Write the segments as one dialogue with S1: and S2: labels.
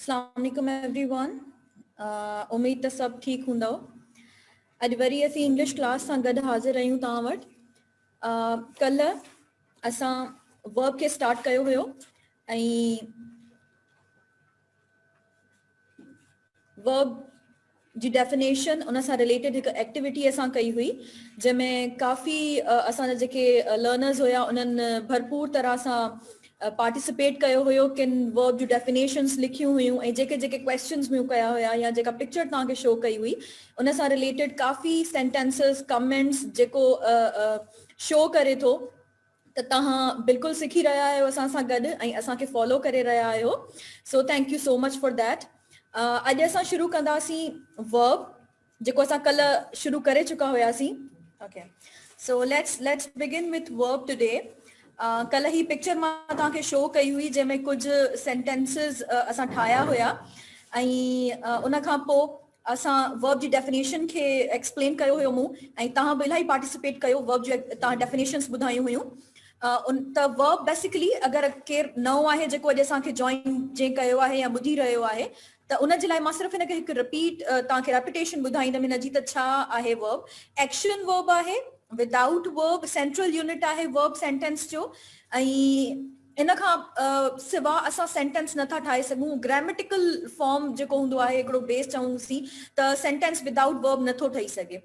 S1: अस्सलाम वालेकुम एवरीवन। उम्मीद त सब ठीक हूंदव। अॼु वरी असीं इंग्लिश क्लास सां गॾु हाज़िर आहियूं तव्हां वटि। कल्ह असां वर्ब खे स्टार्ट कयो हुयो ऐं वर्ब जी डेफिनेशन उन सां रिलेटेड हिकु एक्टिविटी असां कई हुई, जंहिंमें काफ़ी असांजा जेके लर्नर्स हुया उन्हनि भरपूर तरह सां पार्टिसिपेट कयो हुयो, किन वर्ब जूं डेफिनेशंस लिखियूं हुयूं ऐं जेके जेके क्वेश्चन्स मूं कया हुया या जेका पिक्चर तव्हांखे शो कई हुई उन सां रिलेटेड काफ़ी सेंटेंसेस कमेंट्स जेको शो करे थो त तव्हां बिल्कुलु सिखी रहिया आहियो असां सां गॾु ऐं असांखे फॉलो करे रहिया आहियो। So thank you so much for that. अॼु असां शुरू कंदासीं वर्ब जेको असां कल्ह शुरू करे चुका हुयासीं। Okay, so let's begin with verb today. कल्ह ही पिक्चर मां तव्हांखे शो कई हुई जंहिंमें कुझु सेंटेंसिस असां ठाहिया हुया ऐं उन खां पोइ असां वर्ब जी डेफिनेशन खे एक्सप्लेन कयो हुयो मूं ऐं तव्हां बि इलाही पार्टिसिपेट कयो, वर्ब जी तव्हां डेफिनेशंस ॿुधायूं हुयूं। त वर्ब बेसिकली अगरि केरु नओं आहे जेको अॼु असांखे जॉइन जंहिं कयो आहे या ॿुधी रहियो आहे त उन जे लाइ मां सिर्फ़ु हिनखे हिकु रिपीट तव्हांखे रेपिटेशन ॿुधाईंदमि हिनजी त छा आहे वर्ब। एक्शन वर्ब आहे, विदाउट वर्ब सेंट्रल यूनिट आहे वर्ब सेंटेंस जो ऐं इन खां सिवा असां सेंटेंस नथा ठाहे सघूं। ग्रामेटिकल फॉर्म जेको हूंदो आहे हिकिड़ो बेस चऊंसीं त सेंटेंस विदाउट वर्ब नथो ठही सघे।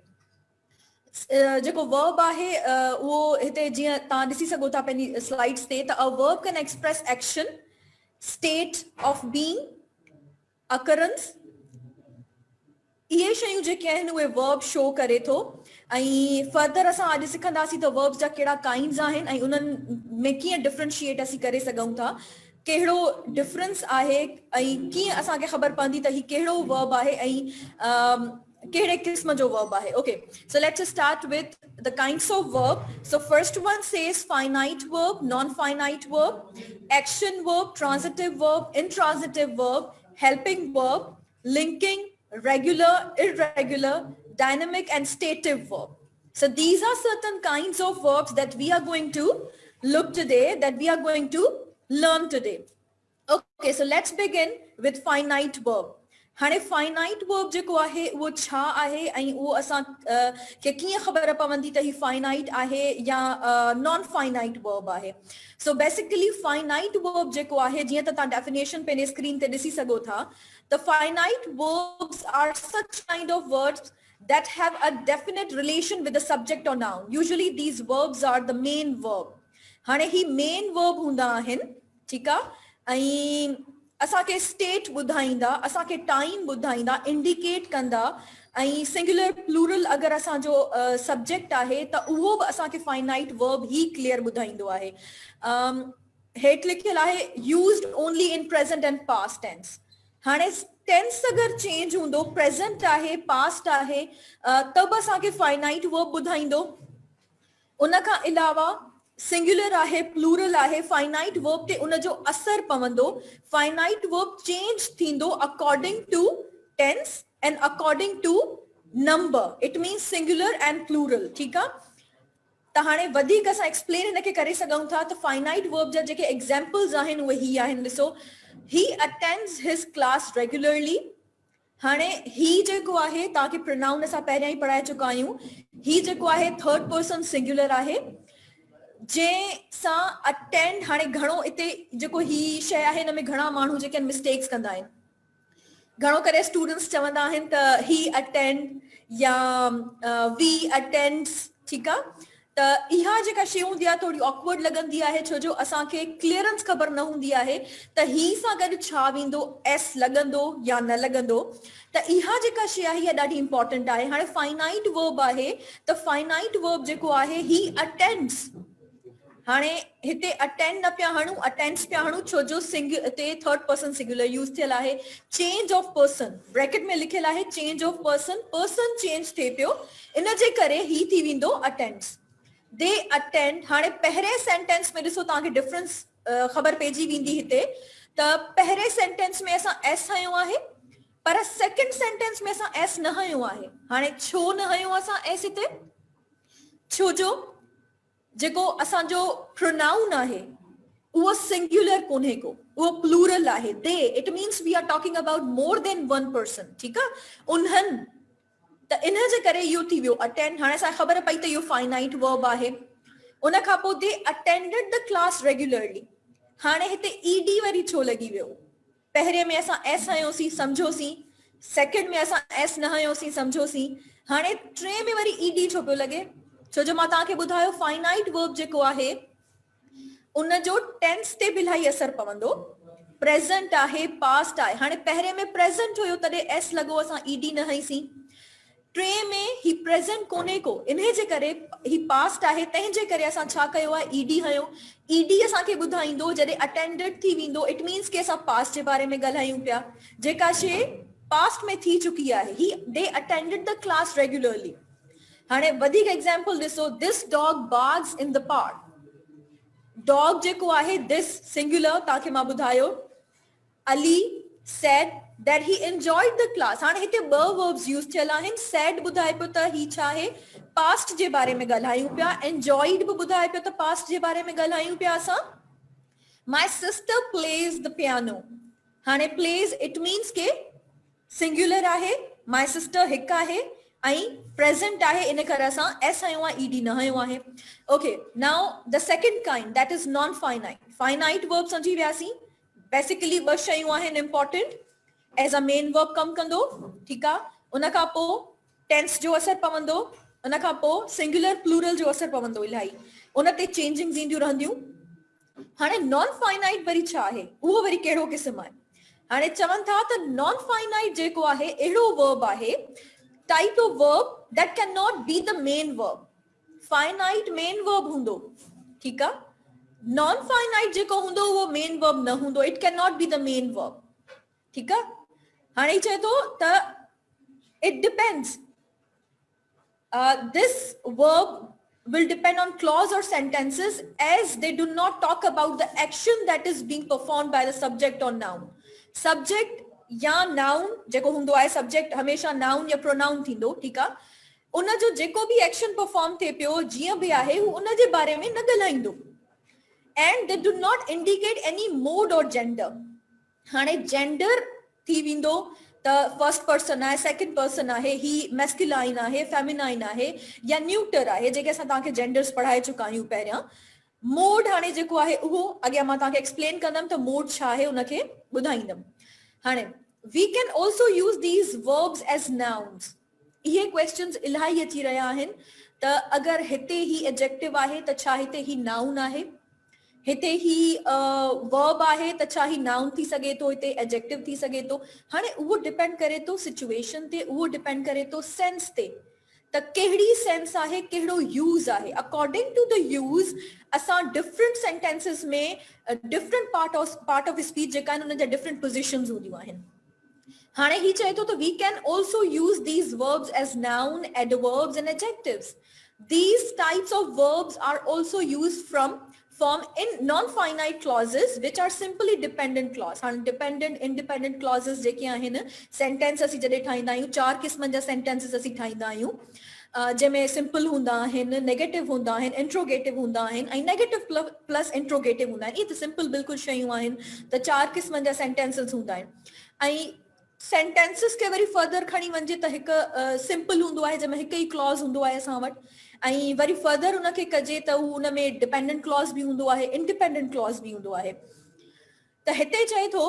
S1: जेको वर्ब आहे उहो हिते जीअं तव्हां ॾिसी सघो था पंहिंजी स्लाइड्स ते त a verb can express action, state of being, occurrence. इहे शयूं जेके आहिनि उहे वर्ब शो करे थो ऐं फर्दर असां अॼु सिखंदासीं त वर्ब्स जा कहिड़ा काइंड्स आहिनि ऐं उन्हनि में कीअं डिफरेंशिएट असीं करे सघूं था, कहिड़ो डिफरेंस आहे ऐं कीअं असांखे ख़बर पवंदी त ही कहिड़ो वर्ब आहे ऐं कहिड़े क़िस्म जो वर्ब आहे। Okay, so let's start with the kinds of verb. So first one says finite verb, non-finite verb, action verb, transitive verb, intransitive verb, helping verb, linking, regular, irregular, dynamic, and stative verb. So these are certain kinds of verbs that we are going to look today, that we are going to learn today. Okay, so let's begin with finite verb. हाणे finite verb जेको आहे उहो छा आहे ऐं उहो असां खे कीअं ख़बर पवंदी त ही फाइनाइट आहे या नॉन फाइनाइट वर्ब आहे। सो बेसिकली फाइनाइट वर्ब जेको आहे जीअं त तव्हां डेफिनेशन पंहिंजे स्क्रीन ते ॾिसी सघो था त finite verbs R such kind of words that have a definite relation with the subject or noun. Usually these verbs are the main verb. हाणे ही मेन वर्ब हूंदा आहिनि, ठीकु आहे, ऐं असांखे स्टेट ॿुधाईंदा, असांखे टाइम ॿुधाईंदा, इंडिकेट कंदा ऐं सिंगुलर प्लूरल अगरि असांजो सब्जेक्ट आहे त उहो बि असांखे फाइनाइट वर्ब ई क्लियर ॿुधाईंदो आहे। हेठि लिखियल आहे used only in present and past tense. हाणे टेंस अगरि चेंज हूंदो, प्रेज़ेंट आहे, पास्ट आहे, त बि असांखे फाइनाइट वर्ब ॿुधाईंदो। उन खां अलावा सिंगुलर आहे, प्लूरल आहे, फाइनाइट वर्ब ते उन जो असर पवंदो। फाइनाइट वर्ब चेंज थींदो according to tense and according to number. It means singular and plural, ठीकु आहे। त हाणे वधीक असां एक्सप्लेन हिनखे करे सघूं था त फाइनाइट वर्ब जा जेके एग्जाम्पल्स आहिनि उहे ही आहिनि। ॾिसो, ही अटेंड्स हिज क्लास रेगुलरली। हाणे ही जेको आहे तव्हांखे प्रोनाउन असां पहिरियां ई पढ़ाए चुका आहियूं। ही जेको आहे थर्ड पर्सन सिंगुलर आहे जंहिंसां अटेंड, हाणे घणो हिते जेको ही शइ आहे हिन में घणा माण्हू जेके मिस्टेक्स कंदा आहिनि। घणो करे स्टूडेंट्स चवंदा आहिनि त ही अटेंड या वी अटेंड्स, ठीकु आहे। त इहा जेका शइ हूंदी आहे थोरी ऑकवर्ड लॻंदी आहे, छो जो असांखे क्लियरेंस ख़बर न हूंदी आहे त ही सां गॾु छा वेंदो, एस लॻंदो या न लॻंदो। त इहा जेका शइ आहे इहा ॾाढी इंपॉर्टेंट आहे। हाणे फाइनाइट वर्ब आहे त फाइनाइट वर्ब जेको आहे ही अटेंड्स। हाणे हिते अटेंड न पिया हणूं, अटेंड्स पिया हणूं, छो जो हिते थर्ड पर्सन सिंगुलर यूज़ थियल आहे। चेंज ऑफ पर्सन ब्रैकेट में लिखियल आहे, change of person, person change थिए पियो, इन जे करे ही थी वेंदो अटेंड्स। They attend. हाणे पहिरें सेंटेंस में ॾिसो तव्हांखे डिफरेंस ख़बर पइजी वेंदी हिते त पहिरें सेंटेंस में असां एस हयो आहे पर सेकंड सेंटेंस में असां एस न हयो आहे। हाणे छो न हयो असां एस हिते? छो जो जेको असांजो प्रोनाउन आहे वो सिंगुलर कोन्हे को, वो प्लूरल आहे. They, it means we are talking about more than one person. ठीक आहे, उन्हनि. त इन जे करे इहो थी वियो अटेंड. हाणे असांखे ख़बर पई त इहो फाइनाइट वर्ब आहे. उन खां पोइ they attended the class regularly. हाणे हिते ईडी वरी छो लॻी वियो? पहिरें में असां एस हयोसीं, सम्झोसीं. सेकेंड में असां एस न हयोसीं, सम्झोसीं. हाणे टे में वरी ईडी छो पियो लॻे? छो जो मां तव्हांखे ॿुधायो फाइनाइट वर्ब जेको आहे उन जो टेंस ते बि इलाही असर पवंदो. प्रेजेंट आहे, पास्ट आहे. हाणे पहिरें में प्रेजेंट हुयो तॾहिं एस लॻो, असां ईडी न हईसीं. टे में ही प्रेजेंट कोन्हे को, इन्हे जे करे ही पास्ट आहे, तंहिंजे करे असां छा कयो आहे? ईडी हयो. ईडी असांखे ॿुधाईंदो जॾहिं अटेंडेड थी वेंदो, इट मीन्स कि असां पास्ट जे बारे में ॻाल्हायूं पिया. जेका शइ पास्ट में थी चुकी आहे. ही they attended the class regularly. हाणे वधीक एग्जांपल ॾिसो. This dog barks in the park. Dog जेको आहे दिस सिंगुलर, तव्हांखे मां ॿुधायो. Ali said that he enjoyed the class. हाणे हिते ॿ verbs यूज़ थियल आहिनि. said ॿुधाए पियो त ही छा आहे? पास्ट जे बारे में ॻाल्हायूं पिया. enjoyed बि ॿुधाए पियो त पास्ट जे बारे में ॻाल्हायूं पिया असां. my sister plays the piano. हाणे plays इट मीन्स के सिंगुलर आहे. my sister हिकु आहे ऐं प्रेजेंट आहे, इन करे असां एस हयो आहे, ईडी न हयो आहे. Okay, now the second kind, that is non finite. Finite verb समझी वियासीं. बेसिकली ॿ शयूं आहिनि important. As a main verb कमु कंदो. ठीकु आहे. उन खां पोइ टेंस जो असर पवंदो. उन खां पोइ सिंगुलर प्लूरल जो असर पवंदो इलाही. उन ते चेंजिंग्स ईंदियूं रहंदियूं. हाणे नॉन फाइनाइट वरी छा आहे? उहो वरी कहिड़ो क़िस्म आहे? हाणे चवनि था त नॉन फाइनाइट जेको आहे अहिड़ो वर्ब आहे, type of verb that cannot be the main verb. finite main verb हुंदो. ठीक है. non finite जेको हुंदो वो main verb न हुंदो. it cannot be the main verb. ठीक है. हाणे चए तो त it depends. This verb will depend on clause or sentences as they do not talk about the action that is being performed by the subject or noun. subject या noun जेको हूंदो आहे, सब्जेक्ट हमेशा नाउन या pronoun थींदो. ठीकु आहे. उन जो जेको बि एक्शन परफॉर्म थिए पियो, जीअं बि आहे, हू उन जे बारे में न ॻाल्हाईंदो. And they do not indicate any mode और जेंडर. हाणे जेंडर थी वेंदो त फर्स्ट पर्सन आहे, सेकंड पर्सन आहे, ही मैस्कुलाइन आहे, फेमिनाइन आहे या न्यूटर आहे, जेके असां तव्हांखे जेंडर्स पढ़ाए चुका आहियूं पहिरियां. मोड हाणे जेको आहे उहो अॻियां मां तव्हांखे एक्सप्लेन कंदमि त मोड छा आहे, उनखे ॿुधाईंदमि. हाणे we can also use these verbs as nouns. इहे क्वेश्चंस इलाही अची रहिया आहिनि त अगरि हिते ही एडजेक्टिव आहे त छा हिते ही नाउन आहे? हिते ही वर्ब आहे त छा ही नाउन थी सघे थो, हिते एडजेक्टिव थी सघे थो? हाणे उहो डिपेंड करे थो सिचुएशन ते, उहो डिपेंड करे थो सेंस ते त कहिड़ी सेंस आहे, कहिड़ो यूज़ आहे. अकॉर्डिंग टू द यूज़ असां डिफरेंट सेंटेंसेस में डिफरेंट पार्ट ऑफ स्पीच जेका आहिनि उन जा डिफरेंट पोजिशंस हूंदियूं आहिनि. हाणे ही चए थो त we can also use these verbs as noun, adverbs and adjectives. These types of verbs are also used from in non-finite clauses which are simply dependent clause. हाँ, dependent, independent clauses जेके आहिनि, sentence असीं जॾहिं ठाहींदा आहियूं, 4 क़िस्मनि जा sentences असीं ठाहींदा आहियूं, जंहिंमें simple हूंदा आहिनि, negative हूंदा आहिनि, interrogative हूंदा आहिनि ऐं negative plus interrogative हूंदा आहिनि. इहे त simple बिल्कुलु शयूं आहिनि. त 4 क़िस्मनि जा sentences हूंदा आहिनि. ऐं sentences खे वरी further खणी वञे त हिकु simple हूंदो आहे जंहिंमें हिकु ई clause हूंदो आहे असां वटि. ऐं वरी फर्दर उनखे कजे त हू उन में डिपेंडेंट क्लॉज बि हूंदो आहे, इंडिपेंडेंट क्लॉज बि हूंदो आहे. त हिते चए थो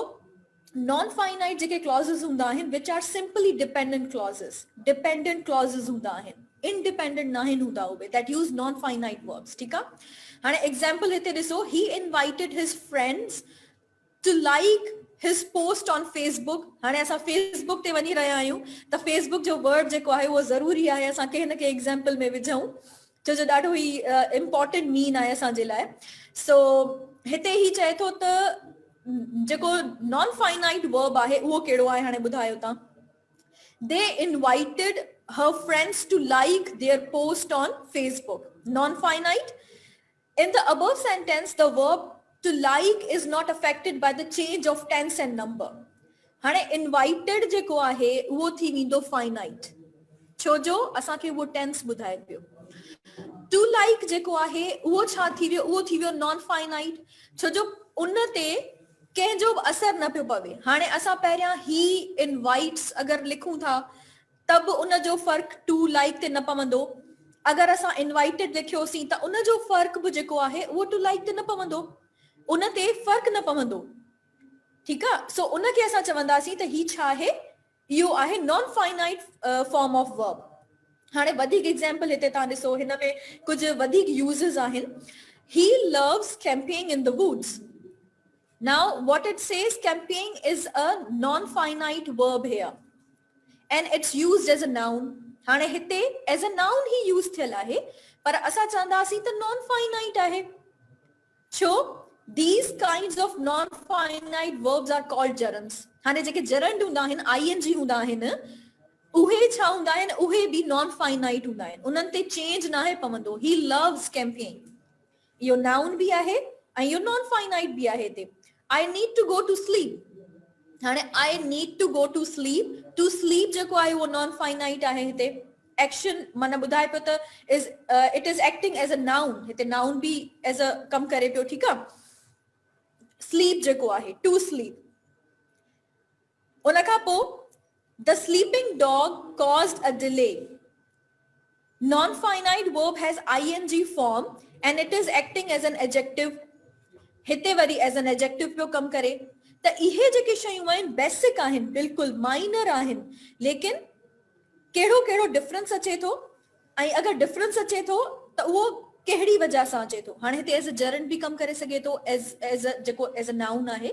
S1: नॉन फाइनाइट जेके क्लॉजेस हूंदा आहिनि which are simply dependent clauses, dependent clauses हूंदा आहिनि, इंडिपेंडेंट न आहिनि हूंदा उहे, that use non finite verbs. ठीकु आहे. हाणे एग्जांपल हिते ॾिसो. He invited his friends to like his post on Facebook. हाणे असां फेसबुक ते वञी रहिया आहियूं त फेसबुक जो वर्ड जेको आहे उहो ज़रूरी आहे असां कंहिं न कंहिं एग्जाम्पल में विझूं, छो जो ॾाढो ई इम्पोर्टेंट मीन आहे असांजे लाइ. सो हिते ही चए थो त जेको नॉन फाइनाइट वर्ब आहे उहो कहिड़ो आहे, हाणे ॿुधायो तव्हां. दे invited her friends to like their post on Facebook. Non-finite. In the above sentence, the verb to like is not affected by the change of tense and number. हाणे invited जेको आहे उहो थी वेंदो finite, छो जो असांखे उहो tense ॿुधाए पियो. टू लाइक जेको आहे उहो छा थी वियो, उहो थी वियो नॉन फाइनाइट, छो जो उन ते कंहिंजो बि असर न पियो पवे। हाणे असां पहिरियां ही इनवाइट्स अगरि लिखूं था त बि उन जो फ़र्क़ु टू लाइक ते न पवंदो। अगरि असां इनवाइटेड लिखियोसीं त उन जो फ़र्क़ु बि जेको आहे उहो टू लाइक ते न पवंदो, उन ते फ़र्क़ु न पवंदो। ठीकु आहे, सो उनखे असां चवंदासीं त ही छा आहे, इहो आहे non finite form of verb. हाणे वधीक एग्जाम्पल हिते तव्हां ॾिसो, हिन में कुझु वधीक यूज़ेस आहिनि। He loves camping in the woods. Now what it says, camping is a non-finite verb here and it's used as a noun. हाणे हिते as a noun ही यूज़ थियल आहे, पर असां चवंदासीं त non-finite आहे। छो? These kinds of non-finite verbs are called gerunds. हाणे जेके gerund हूंदा आहिनि, ing हूंदा आहिनि, उहे छा हूंदा आहिनि, उहे बि non-finite हूंदा आहिनि, उन्हनि ते चेंज नाहे पवंदो। He loves camping, इहो noun बि आहे ऐं इहो non-finite बि आहे हिते। I need to go to sleep, हाणे I need to go to sleep, to sleep जेको आहे उहो non-finite आहे हिते। एक्शन माना ॿुधाए पियो त is it is acting as a noun, हिते noun बि as a कम करे पियो। ठीकु आहे, sleep जेको आहे to sleep। उन खां पोइ the sleeping dog caused a delay, non-finite verb has ing form and it is acting as an adjective, हिते वरी as an adjective पियो कम करे। त इहे जेके शयूं आहिनि बेसिक आहिनि, बिल्कुलु माइनर आहिनि, लेकिन कहिड़ो कहिड़ो डिफरेंस अचे थो, ऐं अगरि डिफरेंस अचे थो त उहो कहिड़ी वजह सां अचे थो। हाणे हिते एज अ जरंड बि कम करे सघे थो, एज अ जेको एज अ नाउन आहे,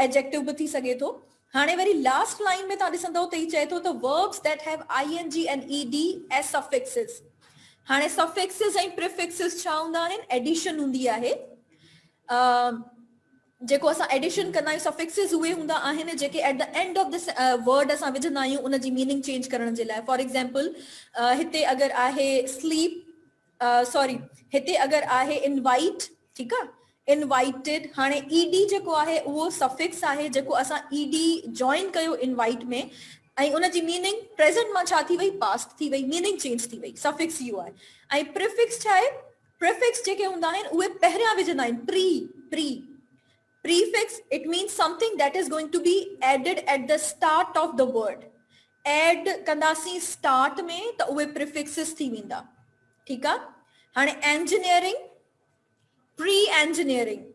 S1: एडजेक्टिव बि थी सघे थो। हाणे वरी लास्ट लाइन में तव्हां ॾिसंदव त ही चए थो त verbs that have ing and ed as suffixes। हाणे suffixes ऐं prefixes छा हूंदा आहिनि, एडिशन हूंदी आहे। जेको असां एडिशन कंदा आहियूं, सफिक्सिस उहे हूंदा आहिनि जेके at the end of the word असां विझंदा आहियूं उन जी मीनिंग चेंज करण जे लाइ। फॉर एग्जांपल हिते अगरि आहे स्लीप, सॉरी हिते अगरि आहे इनवाइट, ठीकु आहे, इनवाइटेड, हाणे ईडी जेको आहे उहो सफिक्स आहे जेको असां ईडी जॉइन कयो इनवाइट में, ऐं उन जी मीनिंग प्रेज़ेंट मां छा थी वई, पास्ट थी वई, मीनिंग चेंज थी वई, सफिक्स इहो आहे। ऐं प्रिफिक्स छा आहे, प्रिफिक्स जेके हूंदा आहिनि उहे पहिरियां विझंदा आहिनि, pre prefix, it means something that is going to be added at the start of the word। add कंदासीं start में त उहे prefixes थी वेंदा। ठीकु आहे, हाणे engineering, pre engineering,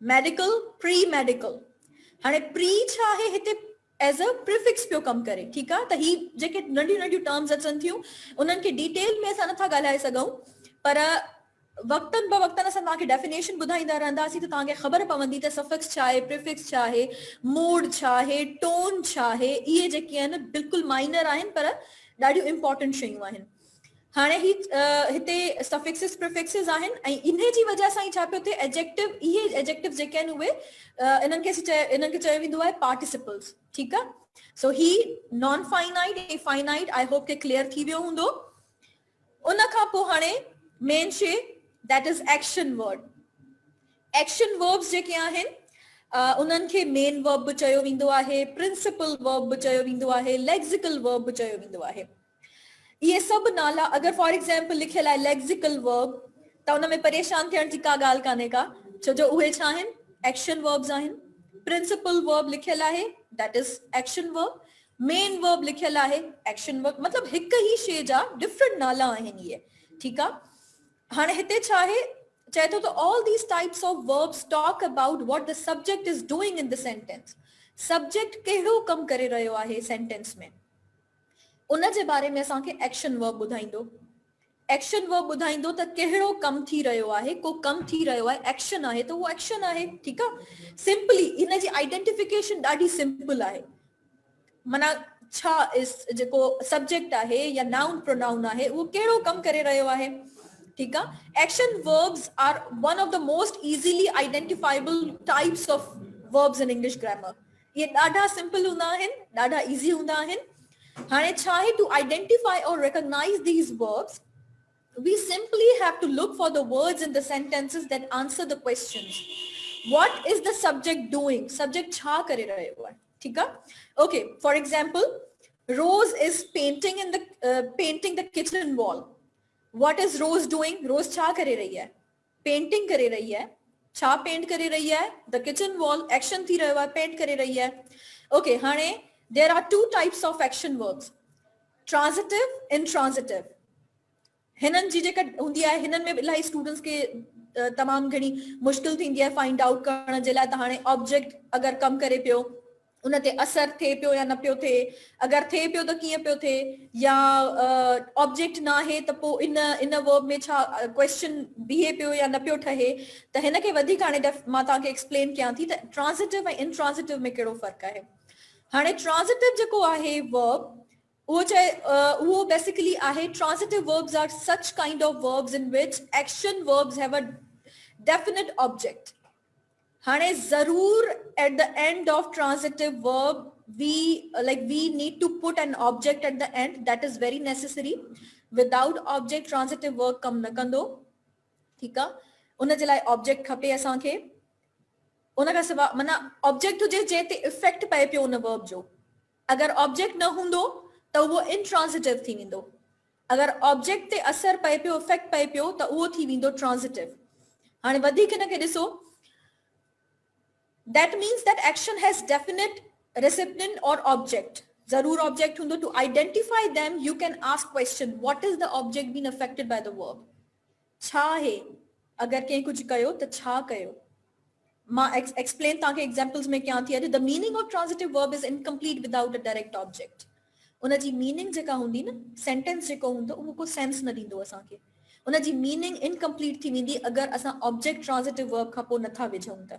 S1: medical, pre medical। हाणे pre छा आहे हिते एज अ प्रिफिक्स पियो कम करे। ठीकु आहे, त ही जेके नंढियूं नंढियूं टर्म्स अचनि थियूं उन्हनि खे डिटेल में असां नथा ॻाल्हाए सघूं, पर वक्तन ब वक्तन असां तव्हांखे डेफिनेशन ॿुधाईंदा रहंदासीं त तव्हांखे ख़बर पवंदी त सफिक्स छा आहे, प्रिफिक्स छा आहे, मूड छा आहे, टोन छा आहे। इहे जेके आहिनि बिल्कुलु माइनर आहिनि पर ॾाढियूं इंपॉर्टेंट शयूं आहिनि। हाणे ही हिते सफिक्सिस प्रिफिक्सिस आहिनि ऐं इन जी वजह सां ई छा पियो थिए, एडजेक्टिव, इहे एडजेक्टिव जेके आहिनि उहे इन्हनि खे चयो वेंदो आहे पार्टिसिपल्स। ठीकु आहे, सो ही नॉन फाइनाइट ऐं फाइनाइट आई होप के क्लियर थी वियो हूंदो। उन खां पोइ हाणे मेन शइ that is action word। action verbs जेके आहिनि उन्हनि खे मेन वर्ब बि चयो वेंदो आहे, प्रिंसिपल वर्ब बि चयो वेंदो आहे, लेक्सिकल वर्ब बि चयो वेंदो आहे। इहे सभु नाला अगरि फॉर एग्जांपल लिखियल आहे लेक्सिकल वर्ब त उन में परेशान थियण जी का ॻाल्हि कान्हे का, छो जो उहे छा आहिनि, एक्शन वर्ब्स आहिनि। प्रिंसिपल वर्ब लिखियल आहे, that is action verb. Main verb लिखियल आहे, एक्शन वर्ब। मतलब हिक ही शइ जा डिफरेंट नाला आहिनि इहे। ठीकु आहे, हाणे हिते छा आहे, चए थो त all these types of verbs talk about what the subject is doing in the sentence. Subject कहिड़ो कम करे रहियो आहे सेंटेंस में, उन जे बारे में असांखे एक्शन वर्ब ॿुधाईंदो। एक्शन वर्ब ॿुधाईंदो त कहिड़ो कम थी रहियो आहे, को कम थी रहियो आहे, एक्शन आहे त उहो एक्शन आहे। ठीकु आहे, सिंपली इन जी आइडेंटिफिकेशन ॾाढी सिंपल आहे। माना छा इस जेको सब्जेक्ट आहे या नाउन प्रोनाउन आहे उहो कहिड़ो कम करे रहियो आहे। ठीकु आहे, action verbs are one of the most easily identifiable types of verbs in English grammar. ये ॾाढा सिंपल हूंदा आहिनि, ॾाढा इजी हूंदा आहिनि। हाणे छा आहे, टू आइडेंटिफाई और recognise these verbs we simply have to look for the words in the sentences that answer the questions. What is the subject doing? Subject छा करे रहियो आहे। ठीकु आहे, okay, for example, Rose is painting the kitchen wall। What is Rose doing? Rose छा करे रही है? Painting करे रही है. छा paint करे रही है? The kitchen wall. Action थी रही है, paint करे रही है. Okay, हाणे there are two types of action verbs. Transitive, intransitive. हिनन जी जेका हुंदी आहे, हिनन में इलाही स्टूडेंट्स के तमाम घणी मुश्किल थींदी आहे फाइंड आउट करण जे लाइ. त हाणे ऑब्जेक्ट अगर कम करे पियो, उन ते असर थे पियो या न पियो थे, अगर थे पियो त कीअं पियो थे, या ऑब्जेक्ट ना है त पो इन वर्ब में छा क्वेश्चन बीहे पियो या न पियो ठहे. त हिन खे वधीक हाणे मां तव्हांखे एक्सप्लेन कयां थी त ट्रांजिटिव ऐं इंट्रांजिटिव में कहिड़ो फर्क आहे. हाणे ट्रांजिटिव जेको आहे वर्ब, वो basically आहे, transitive verbs are such kind of verbs in which action verbs have a definite object. हाणे जरूर at the end of transitive verb we need to put an object at the end. That is very necessary. Without object transitive verb कम न कंदो. ठीक आहे, उन जे लाइ object खपे असांखे. उन खां सवाइ माना ऑब्जेक्ट हुजे जंहिं ते इफेक्ट पए पियो उन वर्ब जो. अगर ऑब्जेक्ट न हूंदो त उहो इंट्रांजिटिव थी वेंदो. अगर ऑब्जेक्ट ते असर पए पियो, इफेक्ट पए पियो, त उहो थी वेंदो ट्रांजिटिव. हाणे वधीक हिन खे ॾिसो. That means that action has definite recipient or object. जरूर ऑब्जेक्ट हूंदो. To identify them you can ask question, what is the object being affected by the verb? छा है? अगर कंहिं कुछ कयो त छा कयो. मां एक्सप्लेन तव्हांखे एग्जांपल्स में कयां थी. The meaning of transitive verb is incomplete without a direct object. उन जी मीनिंग जेका हूंदी न, सेंटेंस जेको हूंदो उहो को सेंस न ॾींदो असांखे. उन जी मीनिंग इनकम्प्लीट थी वेंदी अगर असां ऑब्जेक्ट ट्रांजिटिव वर्ब खां पोइ नथा विझूं त.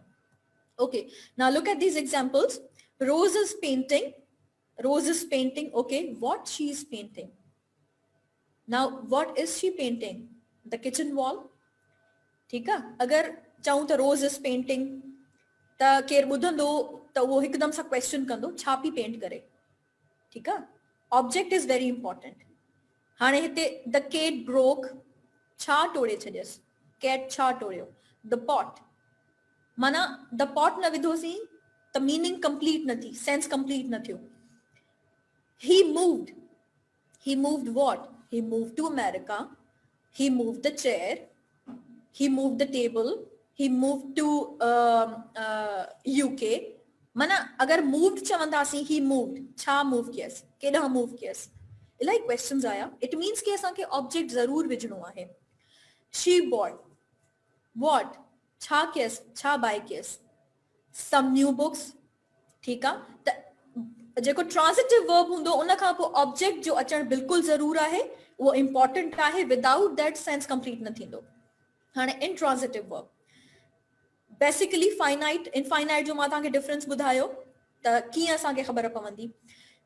S1: Okay, now look at these examples. Rose is painting. Rose is painting. Okay, what she is painting? Now, what is she painting? The kitchen wall. ठीक है, अगर चाहूं तो Rose is painting त केर ॿुधंदो त वो हिकदम सां क्वेश्चन कंदो छा पई पेंट करे. ठीक है, ऑब्जेक्ट इज वेरी इंपॉर्टेंट. हाणे हिते द केट ब्रोक, छा टोड़े छॾियसि, कैट छा टोड़ियो, द पॉट. माना द पॉट न विधोसीं त मीनिंग कंप्लीट न थी, सेंस कंप्लीट न थियो. he moved what? He moved to America. He moved the chair. He moved the table. He moved to UK. माना अगर moved चवंदासीं he moved, छा मूव कियसि, केॾांहुं मूव कियसि, इलाही क्वेश्चंस आया. इट मीन्स कि असांखे ऑब्जेक्ट जरूर विझणो आहे. she bought what, छा कियसि, छा बाय कियसि, some new books. ठीक आहे, त जेको ट्रांजिटिव वर्ब हूंदो उन खां पोइ ऑब्जेक्ट जो अचणु बिल्कुलु ज़रूर आहे, उहो इंपॉर्टेंट आहे. विदाउट दैट सेंस कंप्लीट न थींदो. हाणे intransitive verb basically finite infinite जो मां तव्हांखे डिफरेंस ॿुधायो त कीअं असांखे ख़बर पवंदी.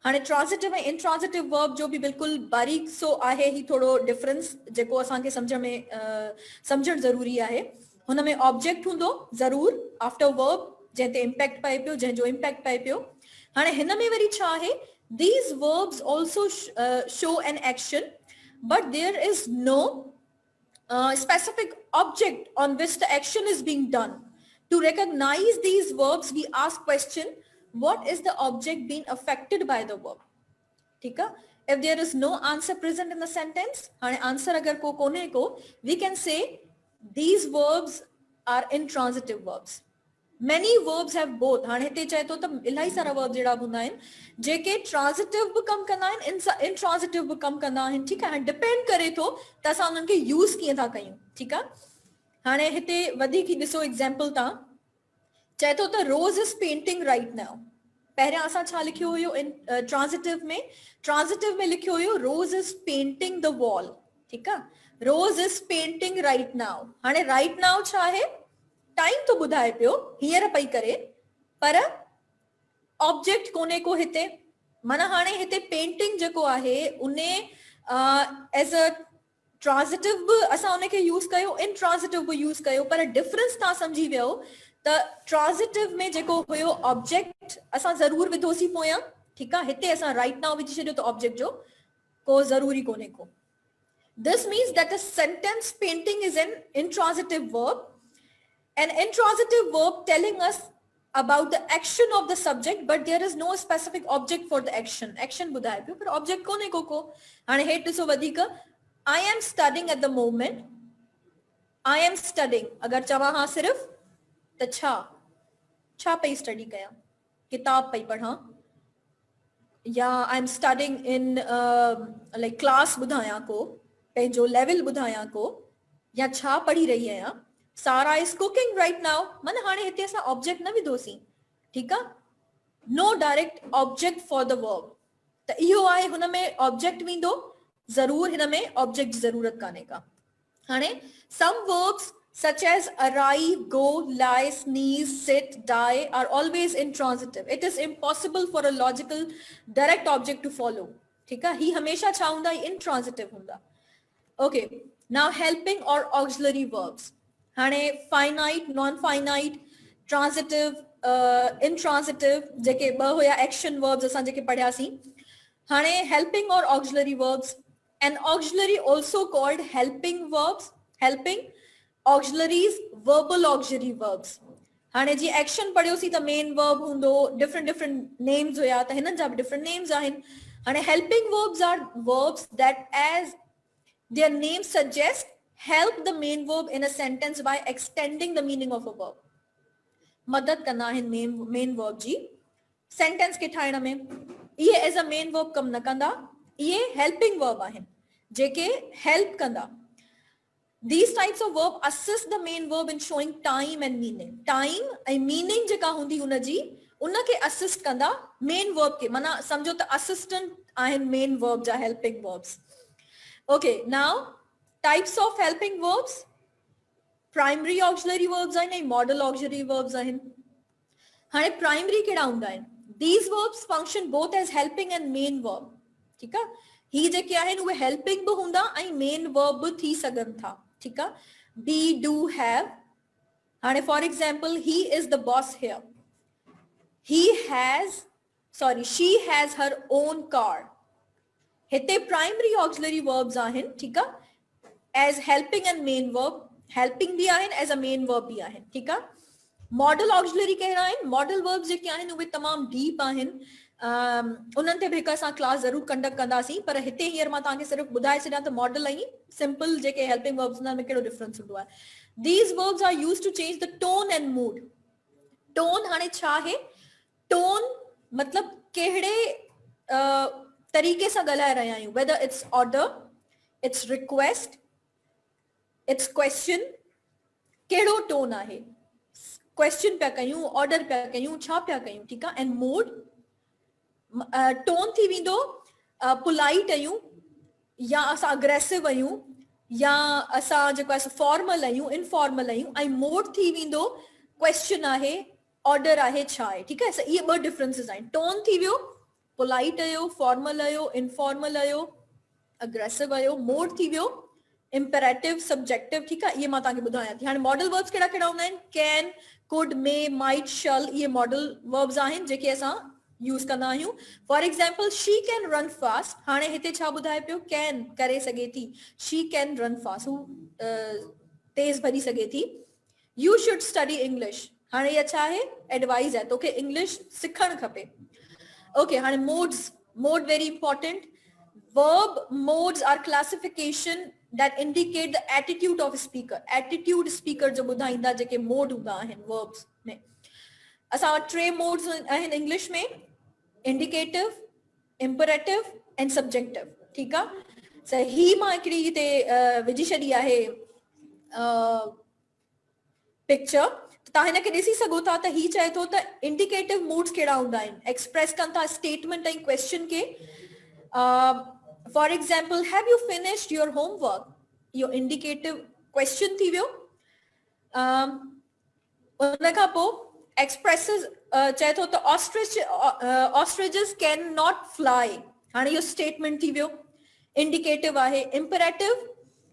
S1: हाणे ट्रांजिटिव ऐं इंट्रांजिटिव वर्ब जो बि बिल्कुलु बारीक सो आहे ही थोरो डिफरेंस जेको असांखे सम्झणु ज़रूरी आहे. हुन में ऑब्जेक्ट हूंदो ज़रूर आफ्टर वर्ब जंहिं ते इम्पैक्ट पए पियो, जंहिंजो इम्पैक्ट पए पियो. हाणे हिन में वरी छा आहे, these verbs also show an action but there is no specific object on which the action is being done. To recognize these verbs we ask question, what is the object being affected by the verb. ठीक है, if there is no answer present in the sentence, हाणे answer अगर को कोने को, we can say these verbs are intransitive verbs. Many verbs have both. हाणे हिते चए तो त इलाही सारा वर्ब जहिड़ा हूंदा आहिनि जेके ट्रांजिटिव बि कमु कंदा आहिनि, इंट्रांजिटिव बि कमु कंदा आहिनि. ठीकु आहे, डिपेंड करे थो त असां उन्हनि खे यूज़ कीअं था कयूं. ठीकु आहे, हाणे हिते वधीक ॾिसो एग्जाम्पल तव्हां. चए थो त रोज़ इज पेंटिंग राइट नाउ. पहिरियां असां छा लिखियो हुयो इन ट्रांजिटिव में? ट्रांजिटिव में लिखियो हुयो रोज़ इज पेंटिंग द वॉल. ठीकु आहे, रोज़ इज पेंटिंग राइट नाउ. हाणे राइट नाउ छा आहे, टाइम तो ॿुधाए पियो हींअर पई करे, पर ऑब्जेक्ट कोने को हिते. माना हाणे हिते पेंटिंग जेको आहे उन एज अ ट्रांजिटिव बि असां उनखे यूज़ कयो, इंट्रांजिटिव बि यूज़ कयो, पर डिफरेंस तव्हां सम्झी वियो त ट्रांजिटिव में जेको हुयो ऑब्जेक्ट असां ज़रूर विधोसीं पोयां. ठीकु आहे, हिते असां राइट नाउ विझी छॾियो त ऑब्जेक्ट जो को ज़रूरी कोने को. This means that a sentence painting is an intransitive verb. An intransitive verb telling us about the action of the subject, but there is no specific object for the action. Action ॿुधाए पियो पर object कोने को. हाणे हेठि ॾिसो वधीक I am studying at the moment. I am studying. अगर चवा हाँ सिर्फ त छा पई स्टडी कया, किताब पई पढ़ा, या I am studying in like class ॿुधायां को, पंहिंजो लेवल ॿुधायां को, या छा पढ़ी रही आहियां. सारा इज कुकिंग राइट नाउ. मन हाणे हिते असां ऑब्जेक्ट न विधोसीं, ठीकु आहे. No direct object for the verb. त इहो आहे, हुन में ऑब्जेक्ट वेंदो ज़रूर, हिन में ऑब्जेक्ट जी ज़रूरत कान्हे का. हाणे some verbs such as arrive, go, lie, sneeze, sit, die are always intransitive. It is impossible for a logical direct object to follow. ठीक है, ही हमेशा छा हुंदा, intransitive हुंदा. Okay, now helping or auxiliary verbs. हाणे finite, non-finite, transitive, intransitive जेके ॿ हुया action verbs असां जेके पढ़ियासीं. हाणे helping or auxiliary verbs. An auxiliary also called helping verbs. Helping, auxiliaries, verbal auxiliary verbs. हाणे जी एक्शन पढ़ियोसीं त मेन वर्ब हूंदो, डिफरेंट नेम्स हुया, त हिननि जा बि डिफरेंट नेम्स आहिनि. हाणे helping verbs are verbs that as their name suggest help the main verb in a sentence by extending the meaning of a verb. मदद कंदा आहिनि मेन वर्ब जी सेंटेंस खे ठाहिण में. इहे एज अ मेन वर्ब कम न कंदा, इहे हेल्पिंग वर्ब आहिनि जेके हेल्प कंदा. These types of verb assist the main verb in showing time and meaning. Time and meaning जेका हूंदी हुन जी, उनखे assist कंदा main verb के. माना समझो त assistant आहिनि main verb जा helping verbs. Okay, now types of helping verbs. Primary auxiliary verbs आहिनि ऐं modal auxiliary verbs आहिनि. हाणे primary कहिड़ा हूंदा आहिनि? These verbs function both as helping and main verb. ठीकु आहे, ही जेके आहिनि उहे helping बि हूंदा ऐं main verb बि थी सघनि था. ठीक है, be, do, have. हाणे for example, he is the boss here. She has her own car. हिते प्राइमरी ऑक्सिलरी वर्ब्स आहिनि, ठीक आहे, as helping and main verb. Helping भी आहिनि, एज अ मेन वर्ब भी आहिनि. ठीक आहे. मॉडल ऑक्सिलरी कहिड़ा आहिनि? मॉडल वर्ब्स जेके आहिनि उहे तमामु डीप आहिनि. उन्हनि ते बि हिकु असां क्लास ज़रूर कंडक्ट कंदासीं, पर हिते हींअर मां तव्हांखे सिर्फ़ु ॿुधाए छॾियां त मॉडल ऐं सिंपल जेके हेल्पिंग वर्ब्स में कहिड़ो डिफरेंस हूंदो आहे. These verbs are used to change the tone and mood. Tone हाणे छा आहे? टोन मतलब कहिड़े तरीक़े सां ॻाल्हाए रहिया आहियूं. whether it's order, it's request, it's question. कहिड़ो टोन आहे? क्वेश्चन पिया कयूं, ऑर्डर पिया कयूं, छा पिया कयूं. ठीकु आहे. एंड मूड, टोन थी वेंदो पोलाइट आहियूं, या असां अग्रेसिव आहियूं, या असां जेको आहे फॉर्मल आहियूं, इनफॉर्मल आहियूं. ऐं मोड थी वेंदो क्वेश्चन आहे, ऑर्डर आहे, छा आहे. ठीकु आहे. इहे ॿ डिफरेंसिस आहिनि. टोन थी वियो पोलाइट आहियो, फॉर्मल आहियो, इनफॉर्मल आहियो, अग्रेसिव आहियो. मोड थी वियो इम्पेरेटिव, सब्जेक्टिव. ठीकु आहे. इहे मां तव्हांखे ॿुधायां थी. हाणे मॉडल वर्ब्स कहिड़ा कहिड़ा हूंदा आहिनि? कैन, कुड, मे, माइट, शल. इहे मॉडल वर्ब्स आहिनि जेके असां यूज कंदा आहियूं. For example, she can run fast. हाणे हिते छा ॿुधाए पियो? कैन करे सघे थी. शी कैन रन फास्ट, हू तेज भरी सघे थी. U should study English. हाणे इहा छा आहे? एडवाइस आहे, तोखे इंग्लिश सिखणु खपे. ओके. हाणे modes, mode very important. verb modes are classification that indicate the attitude of a speaker. Attitude speaker जो ॿुधाईंदा जेके मोड हूंदा आहिनि verbs में. असां वटि 3 मोड्स आहिनि इंग्लिश में: इंडिकेटिव, इम्परेटिव एंड सब्जेक्टिव. ठीकु आहे. त ही मां हिकिड़ी हिते विझी छॾी आहे पिक्चर. तव्हां हिनखे ॾिसी सघो था त ही चए थो त इंडिकेटिव मूड्स कहिड़ा हूंदा आहिनि. एक्सप्रेस कनि था स्टेटमेंट ऐं क्वेश्चन के. For example, have U finished your homework. इहो इंडिकेटिव क्वेश्चन थी वियो. उन खां पोइ एक्सप्रेसिस चए थो त ऑस्ट्रिचेस कैन नॉट फ्लाई. हाणे इहो स्टेटमेंट थी वियो, इंडिकेटिव आहे. इम्परेटिव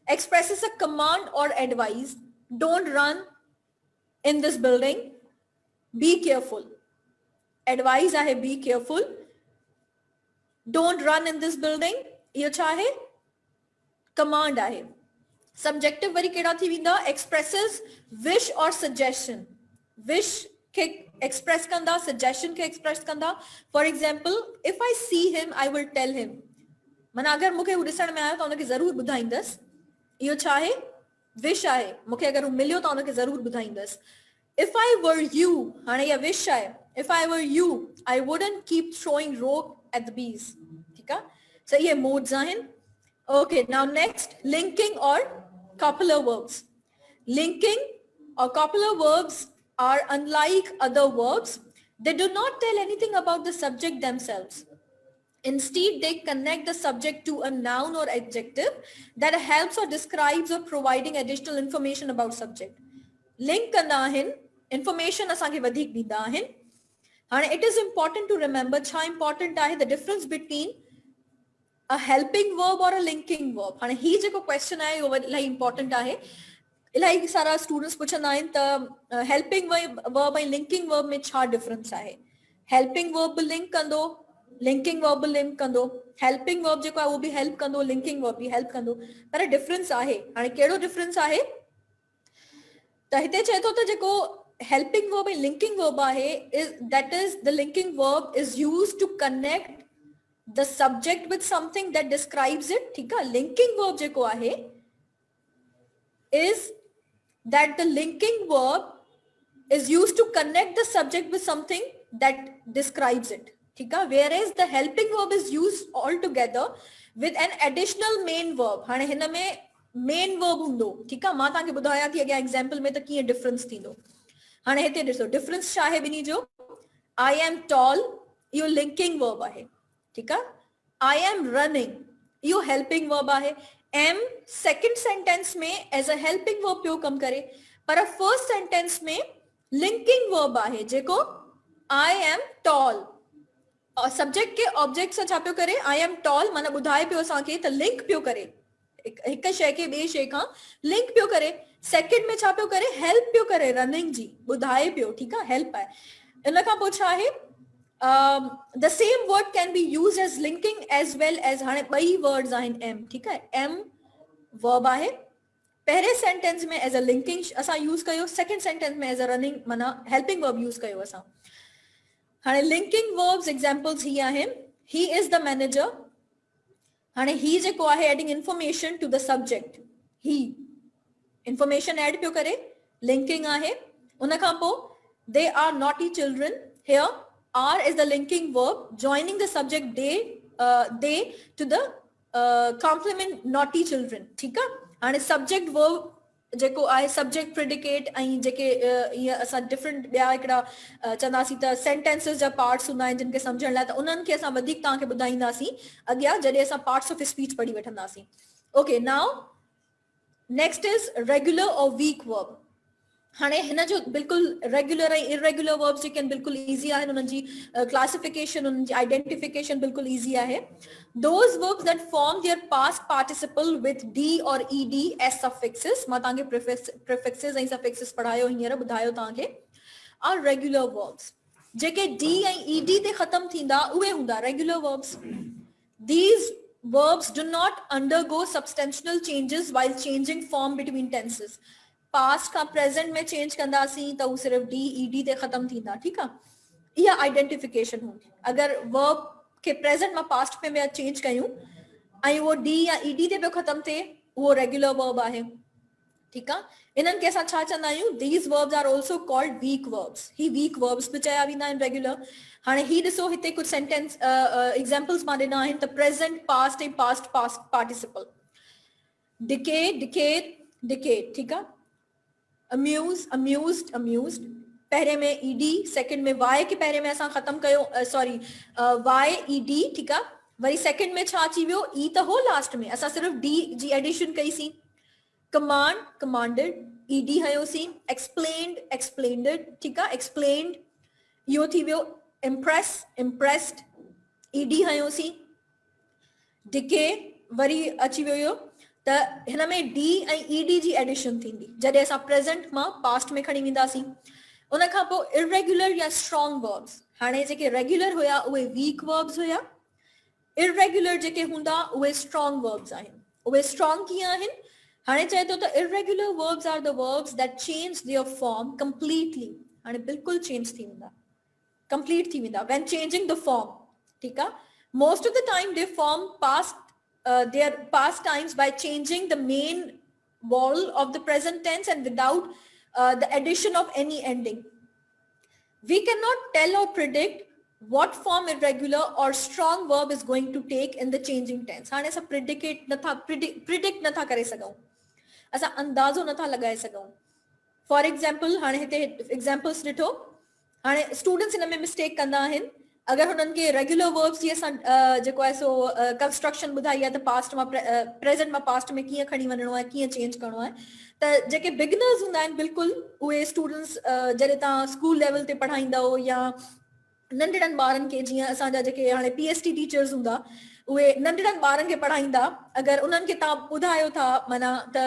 S1: एक्सप्रेसिस अ कमांड और advice. Don't run in this building, be careful. Advice आहे, be careful. Don't run in this building. इहो छा आहे? कमांड आहे. सब्जेक्टिव वरी कहिड़ा थी वेंदा? एक्सप्रेसिस विश और सजेशन. विश खे एक्सप्रेस कंदा, सजेशन खे एक्सप्रेस कंदा. For example, if I see him I will tell हिम. माना अगर मूंखे हू ॾिसण में आयो त उनखे ज़रूर ॿुधाईंदसि इहो छा आहे विश आहे मूंखे अगर हू मिलियो त उनखे ज़रूर ॿुधाईंदसि if I were you हाणे इहा विश आहे if I were you I wouldn't keep throwing rope at the bees ठीक आहे so इहे modes आहिनि okay now next linking or copular verbs linking or copular verbs are unlike other verbs they do not tell anything about the subject themselves. Instead, they connect the subject to a noun or adjective that helps or describes or providing additional information about subject. Link कंदा आहिनि, information असांखे वधीक ॾींदा आहिनि. हाणे it is important to remember छा important आहे the difference between a helping verb or a linking verb. हाणे ही जेको question आहे उहो इलाही important आहे. इलाही सारा students पुछंदा आहिनि त helping verb ऐं linking verb में छा difference आहे. Helping verb link कंदो linking verb link कंदो helping verb जेको आहे उहो बि help कंदो linking verb बि help कंदो पर difference आहे हाणे कहिड़ो difference आहे त हिते चए थो त जेको helping verb ऐं linking verb आहे that is the linking verb is used to connect the subject with something that describes it ठीक आहे linking verb जेको आहे is that the linking verb is used to connect the subject with something that describes it ठीक है whereas the helping verb is used altogether with an additional main verb हाणे हिन में main verb हूंदो ठीक है मां तव्हांखे ॿुधायां थी अॻियां एग्जांपल में त कीअं डिफरेंस थींदो हाणे हिते ॾिसो डिफरेंस छा आहे ॿिन्ही जो I am tall इहो linking verb आहे ठीक है I am running इहो helping verb आहे am second sentence में as a helping verb पियो कम करे पर first sentence में linking verb आहे जेको I am tall और सब्जेक्ट के ऑब्जेक्ट सां छा पियो करे आई एम टॉल माना ॿुधाए पियो असांखे त लिंक पियो करे हिक शइ खे ॿिए शइ खां लिंक पियो करे सेकंड में छा पियो करे हेल्प पियो करे रनिंग जी ॿुधाए पियो ठीकु आहे हेल्प आहे इन खां पोइ छा आहे the same word can be use as linking as well as हाणे ॿई वर्ड्स आहिनि एम ठीकु आहे एम वर्ब आहे पहिरें सेंटेंस में एज अ लिंकिंग असां यूज कयो सेकंड सेंटेंस में एज अ रनिंग माना हेल्पिंग वर्ब यूज कयो असां हाणे लिंकिंग वर्ब्स एग्जांपल्स ही आहिनि ही इज द मैनेजर हाणे ही जेको आहे adding information to the subject ही इंफॉर्मेशन एड पियो करे लिंकिंग आहे उन खां पोइ they are naughty children here are is the linking verb joining the subject they to the complement naughty children ठीकु आहे हाणे सब्जेक्ट वर्ब जेको आहे सब्जेक्ट प्रिडिकेट ऐं जेके ईअं असां डिफरेंट ॿिया हिकिड़ा चवंदासीं त सेंटेंसिस जा पार्ट्स हूंदा आहिनि जिन खे सम्झण लाइ त उन्हनि खे असां वधीक तव्हांखे ॿुधाईंदासीं अॻियां जॾहिं असां पार्ट्स ऑफ स्पीच पढ़ी वठंदासीं okay now next is regular और वीक वर्ब हाणे हिन जो बिल्कुलु रेगुलर ऐं इरेगुलर वर्ब्स जेके आहिनि बिल्कुलु ईज़ी आहिनि उन्हनि जी क्लासिफिकेशन उन्हनि जी आइडेंटिफिकेशन बिल्कुलु ईज़ी आहे those verbs that form there past participle with D और ईडी एज सफिक्सिस मां तव्हांखे प्रिफिक्सिस ऐं सफिक्सिस पढ़ायो हींअर ॿुधायो तव्हांखे आर रेगुलर वर्ब्स जेके डी ऐं ईडी ते ख़तम थींदा उहे हूंदा regular verbs these verbs do not undergo substantial changes while changing form between tenses past का प्रेजेंट में चेंज कंदासीं त उ सिर्फ डी ईडी ते खत्म थींदा ठीकु आहे इहा आइडेंटिफिकेशन हूंदी अगर वर्ब के प्रेजेंट में पास्ट में चेंज कयूं ऐं उहो डी या ईडी ते पियो खत्म थिए उहो रेगुलर वर्ब आहे ठीकु आहे इन्हनि खे असां छा चवंदा आहियूं these verbs are also called weak verbs ही वीक वर्ब्स बि चया वेंदा आहिनि रेगुलर हाणे ही ॾिसो हिते कुझु सेंटेंस एग्जांपल्स मां ॾिना आहिनि त प्रेजेंट पास्ट ऐं past participle decade decade decade ठीकु आहे अम्यूज अम्यूज्ड अम्यूज्ड पहिरें में ईडी सेकंड में वाई के पहिरें में असां ख़त्म कयो सॉरी वाई ईडी ठीकु आहे वरी सेकंड में छा अची वियो ई त हो लास्ट में असां सिर्फ डी जी एडिशन कईसीं कमांड कमांडेड ईडी हयोसीं एक्सप्लेन्ड एक्सप्लेन्ड ठीकु आहे एक्सप्लेन्ड इहो थी वियो इम्प्रेस इम्प्रेस्ड ईडी हयोसीं डिके वरी अची वियो त हिन में डी ऐं ईडी जी एडिशन थींदी जॾहिं असां प्रेजेंट मां पास्ट में खणी वेंदासीं उन खां पोइ इरेगुलर या स्ट्रॉन्ग वर्ब्स हाणे जेके रेगुलर हुया उहे वीक वर्ब्स हुया इरेगुलर जेके हूंदा उहे स्ट्रॉन्ग वर्ब्स आहिनि उहे स्ट्रॉन्ग कीअं आहिनि हाणे चए थो त irregular verbs are the verbs that change their form completely हाणे बिल्कुलु चेंज थी वेंदा कंप्लीट थी वेंदा व्हेन चेंजिंग द फॉर्म ठीकु आहे most of the time they form past their past times by changing the main vowel of the present tense and without the addition of any ending. We cannot tell or predict what form irregular or strong verb is going to take in the changing tense. हाणे असां predict नथा करे सघूं, असां अंदाज़ो नथा लगाए सघूं. फॉर एग्जाम्पल हाणे हिते एग्जाम्पल्स ॾिठो, हाणे स्टूडेंट्स हिन में मिस्टेक कंदा आहिनि. अगर हुननि खे रेगुलर वर्ब्स जी असां जेको आहे सो कंस्ट्रक्शन ॿुधाई आहे त पास्ट मां प्रेजेंट मां पास्ट में कीअं खणी वञिणो आहे, कीअं चेंज करिणो आहे, त जेके बिगिनर्स हूंदा आहिनि बिल्कुलु उहे स्टूडेंट्स जॾहिं तव्हां स्कूल लेवल ते पढ़ाईंदव या नंढड़नि ॿारनि खे, जीअं असांजा जेके हाणे PhD टीचर्स हूंदा उहे नंढड़नि ॿारनि खे पढ़ाईंदा, अगरि उन्हनि खे तव्हां ॿुधायो था माना त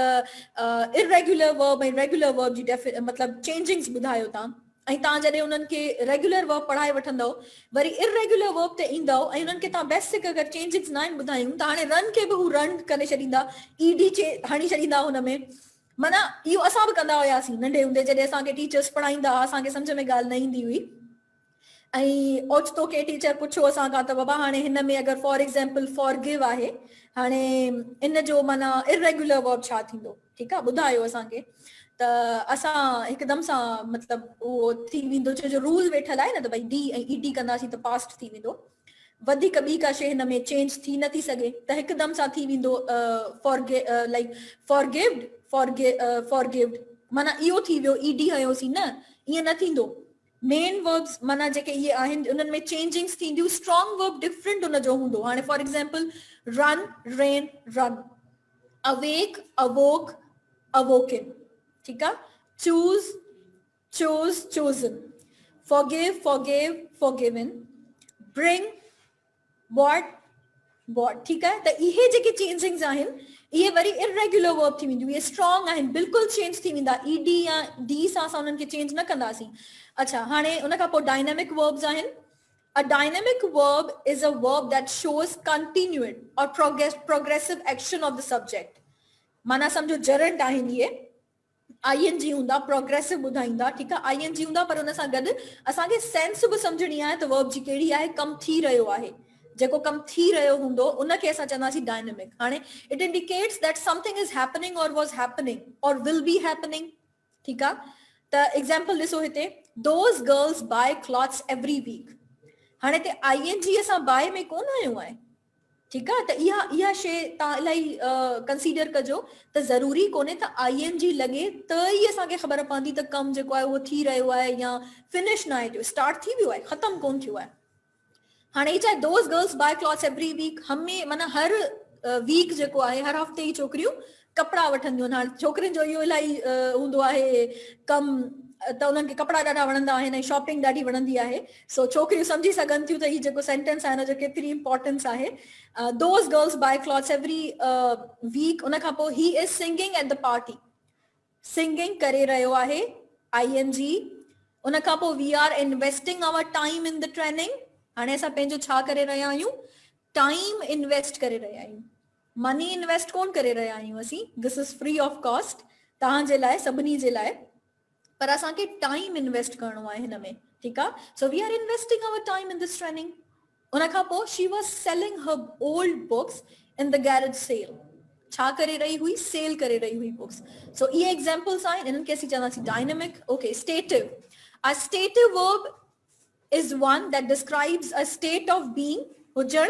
S1: इरेगुलर वर्ब ऐं रेगुलर वर्ब जी मतिलबु चेंजिंग्स ॿुधायो था, ऐं तव्हां जॾहिं उन्हनि खे रेगुलर वर्ब पढ़ाए वठंदव वरी इरेगुलर वर्ब ते ईंदव ऐं उन्हनि खे तव्हां बेसिक अगरि चेंजिंग्स न आहिनि ॿुधायूं त हाणे रन खे बि हू रन करे छॾींदा, ED हणी छॾींदा हुन में. माना इहो असां बि कंदा हुआसीं नंढे हूंदे, जॾहिं असांखे टीचर्स पढ़ाईंदा हुआ असांखे सम्झ में ॻाल्हि न ईंदी हुई ऐं ओचितो के टीचर पुछो असां खां त बाबा हाणे हिन में अगरि फॉर एग्जाम्पल फॉरगिव आहे, हाणे इन जो माना इरेगुलर वर्ब छा थींदो, ठीकु आहे ॿुधायो असांखे. त असां हिकदमि सां मतिलबु उहो थी वेंदो, छो जो रूल वेठल आहे न त भई D ऐं ED कंदासीं त पास्ट थी वेंदो, वधीक ॿी का शइ हिन में चेंज थी नथी सघे, त हिकदमि सां थी वेंदो लाइक फॉरगिव्ड माना इहो थी वियो, ED हयोसीं न, ईअं न थींदो. मेन वर्ब्स माना जेके इहे आहिनि उन्हनि में चेंजिंग्स थींदियूं, स्ट्रॉन्ग वर्ब डिफरेंट उन जो हूंदो. हाणे for example run ran run, awake awoke awoken, ठीकु आहे, choose chose chosen, forgive forgave forgiven, bring bought bought, ठीकु आहे. त इहे जेके चेंजिंग्स आहिनि इहे वरी इरेगुलर वर्ब थी वेंदियूं, इहे स्ट्रॉन्ग आहिनि, बिल्कुलु चेंज थी वेंदा, ED या D सां असां उन्हनि खे चेंज न कंदासीं. अच्छा, हाणे उन खां पोइ डायनेमिक वर्ब्स आहिनि. A dynamic verb is a verb that shows continued or progressive action of the subject. माना सम्झो gerund आहिनि इहे, ING हूंदा, प्रोग्रेसिव ॿुधाईंदा, ठीकु आहे, ING हूंदा, पर हुन सां गॾु असांखे सेंस बि सम्झणी आहे त वर्ब जी कहिड़ी आहे, कमु थी रहियो आहे, जेको कमु थी रहियो हूंदो उनखे असां चवंदासीं डायनेमिक. हाणे it indicates that something is happening और वाज हैपनिंग और विल बी हैपनिंग, ठीकु आहे. त एग्जाम्पल ॾिसो हिते, those girls buy clothes every week. हाणे हिते ING असां बाय में कोन आयो आहे, ठीकु आहे, त इहा शइ तव्हां इलाही कंसीडर कजो त ज़रूरी कोन्हे त ING लॻे त ई असांखे ख़बर पवंदी त कमु जेको आहे उहो थी रहियो आहे या फिनिश न आहे थियो, स्टार्ट थी वियो आहे, ख़तमु कोन थियो आहे. हाणे ही चाहे those girls buy clothes every week, माना हर वीक जेको आहे हर हफ़्ते ई छोकिरियूं कपिड़ा वठंदियूं आहिनि. हाणे छोकिरियुनि जो इहो इलाही हूंदो आहे कमु, त उन्हनि खे कपिड़ा ॾाढा वणंदा आहिनि ऐं शॉपिंग ॾाढी वणंदी आहे. सो छोकिरियूं सम्झी सघनि थियूं त हीउ जेको सेंटेंस आहे हुनजो केतिरी इंपॉर्टेंस आहे. Those girls buy clothes every week, उन खां पोइ he is singing at the party, singing करे रहियो आहे ING. उन खां पोइ we are investing our time in the training. हाणे असां पंहिंजो छा करे रहिया आहियूं, टाइम इन्वेस्ट करे रहिया आहियूं, मनी इन्वेस्ट कोन करे रहिया आहियूं असीं, this is free of cost तव्हांजे लाइ, सभिनी जे लाइ, पर असांखे टाइम इन्वेस्ट करिणो आहे हिन में, ठीकु आहे. So we are investing our time in this training. उन खां पोइ she was selling her old books in the garage sale. छा करे रही हुई, सेल करे रही हुई बुक्स. सो इहे एग्जाम्पल्स आहिनि, इन्हनि खे असीं चवंदासीं dynamic. Okay, stative. A stative verb is one that describes a state of being, hujjar.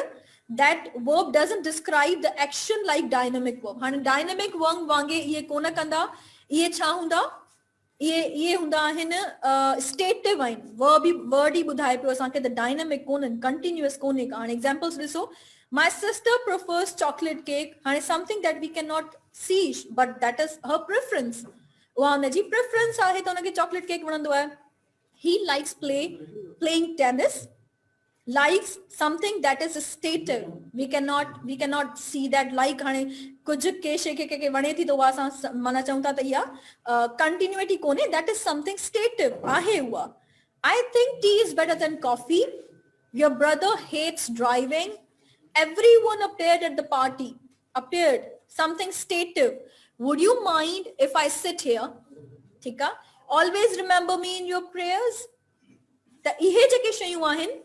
S1: That verb doesn't describe the action like dynamic verb. हाणे dynamic verb वांगे ये कोन कंदा, ये छा हूंदा, ये हूंदा आहिनि स्टेटिव आहिनि, वर्ड ही ॿुधाए पियो असांखे त डायनेमिक कोन्हनि, कंटिन्यूअस कोन्हे का. हाणे एग्जाम्पल्स ॾिसो, my sister prefers chocolate cake. हाणे something that we cannot see but that is her preference, उहा हुनजी प्रेफरेंस आहे त हुनखे चॉकलेट केक वणंदो आहे. He likes playing tennis. Likes something that is stative. We cannot see that like हाणे कुछ के शे के वणे थी तो असां माना चऊं था त इहा कंटिन्यूटी कोन्हे, that is something stative आहे उहा. I think tea is better than coffee. Your brother hates driving. Everyone appeared at the party. Appeared, something stative. Would you mind if I sit here? ठीक आहे. Always remember me in your prayers. त इहे जेके शयूं आहिनि,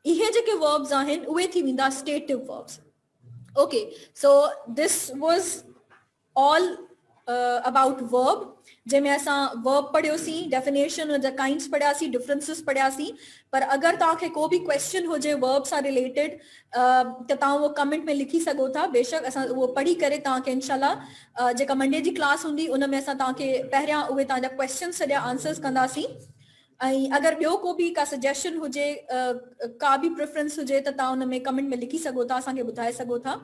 S1: इहे जेके verbs आहिनि उहे थी वेंदा stative verbs. Okay, so this was all about verb. जंहिंमें असां verb पढ़ियोसीं, definition उन जा kinds पढ़ियासीं, differences पढ़ियासीं. पर अगर तव्हांखे को बि question हुजे verb सां related त तव्हां उहो comment में लिखी सघो था. बेशक असां उहो पढ़ी करे तव्हांखे इंशाल्लाह जेका मंडे जी क्लास हूंदी उन में असां तव्हांखे पहिरियां उहे तव्हांजा questions सॼा answers कंदासीं. ऐं अगर ॿियो को बि का सजेशन हुजे का बि प्रेफरेंस हुजे त तव्हां हुन में कमेंट में लिखी सघो था, असांखे ॿुधाए सघो था.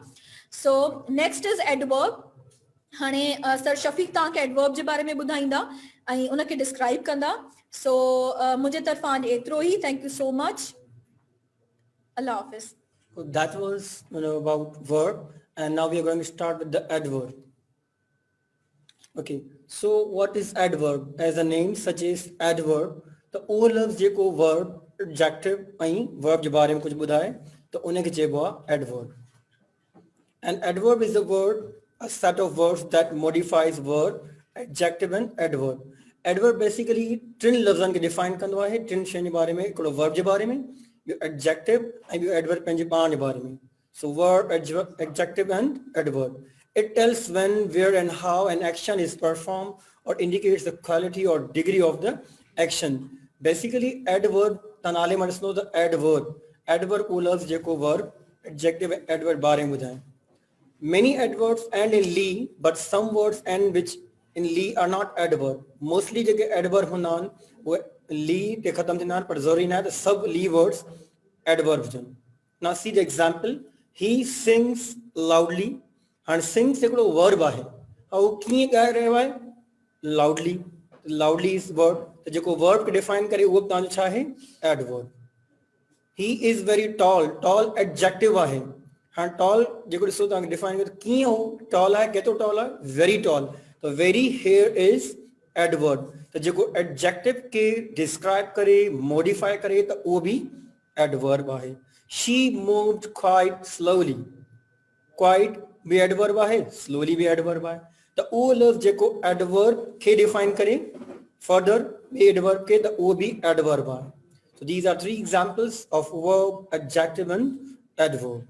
S1: So next is adverb. हाणे सर शफ़ीक तव्हांखे एडवर्ब जे बारे में ॿुधाईंदा ऐं उनखे डिस्क्राइब कंदा. सो मुंहिंजे तरफ़ां अॼु एतिरो ई. Thank you so much. अल्लाह हाफ़िज़.
S2: So that was about verb, and now we are going to start with the adverb. Okay, so what is adverb? As a name suggests, adverb the all लफ्ज़ जेको verb, adjective ऐं verb जे बारे में कुछ ॿुधाए तो उन्हें के चइबो आहे adverb. An adverb is a word, a set of words that modifies verb, adjective and adverb. Adverb basically टिन लफ्ज़नि खे define कंदो आहे, टिन शयुनि जे बारे में, हिकिड़ो verb जे बारे में, ॿियो adjective ऐं ॿियो adverb पंहिंजे पाण जे बारे में. So verb, adjective and adverb. It tells when, where and how an action is performed or indicates the quality or degree of the action. Basically adverb तनाले मसलो the adverb. Adverb को लफ्ज़ जेको verb, adjective adverb बारे में ॿुधाए. Many adverbs end in Lee, but some words end which in Lee are not adverb. Mostly जेके adverb हूंदा आहिनि उहे ली ते ख़तम थींदा आहिनि, पर ज़रूरी न आहे त सभु ली words adverb हुजनि. Now see the example. He sings loudly. हाणे sings हिकिड़ो verb आहे. उहो कीअं ॻाए रहियो आहे? Loudly. Loudly is verb. त जेको verb खे define करे उहो तव्हांजो छा आहे? Adverb. He is very tall. Tall adjective आहे. हाँ tall जेको ॾिसो तव्हांखे डिफाइन कयो त कीअं हू tall आहे, केतिरो tall आहे? Very tall. तो very here is adverb. त जेको adjective खे describe करे, modify करे त उहो बि adverb आहे. She moved quite slowly. Quite भी adverb आहे, slowly भी adverb आहे. त उहो लफ्ज़ जेको adverb खे define करे, further ॿिए adverb खे त उहो भी adverb आहे. So these are three examples of verb, adjective and adverb.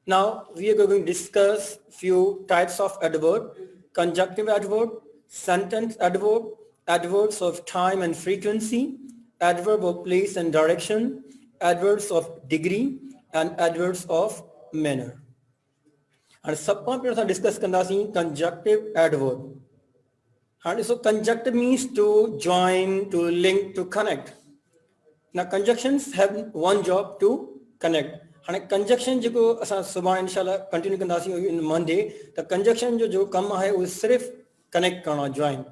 S2: Now we are going to discuss few types of adverb: conjunctive adverb, sentence adverb, adverbs of time and frequency, adverb of place and direction, adverbs of degree, and adverbs of manner. And सब खां पहिरियों असां discuss कंदासीं conjunctive adverb. हाणे so conjunctive means to join, to link, to connect. Now conjunctions have one job, to connect. हाणे conjunction जेको असां सुभाणे इंशाल्लाह कंटिन्यू कंदासीं इन मंडे त कंजक्शन जो कमु आहे उहो सिर्फ़ु कनेक्ट करणो आहे, join.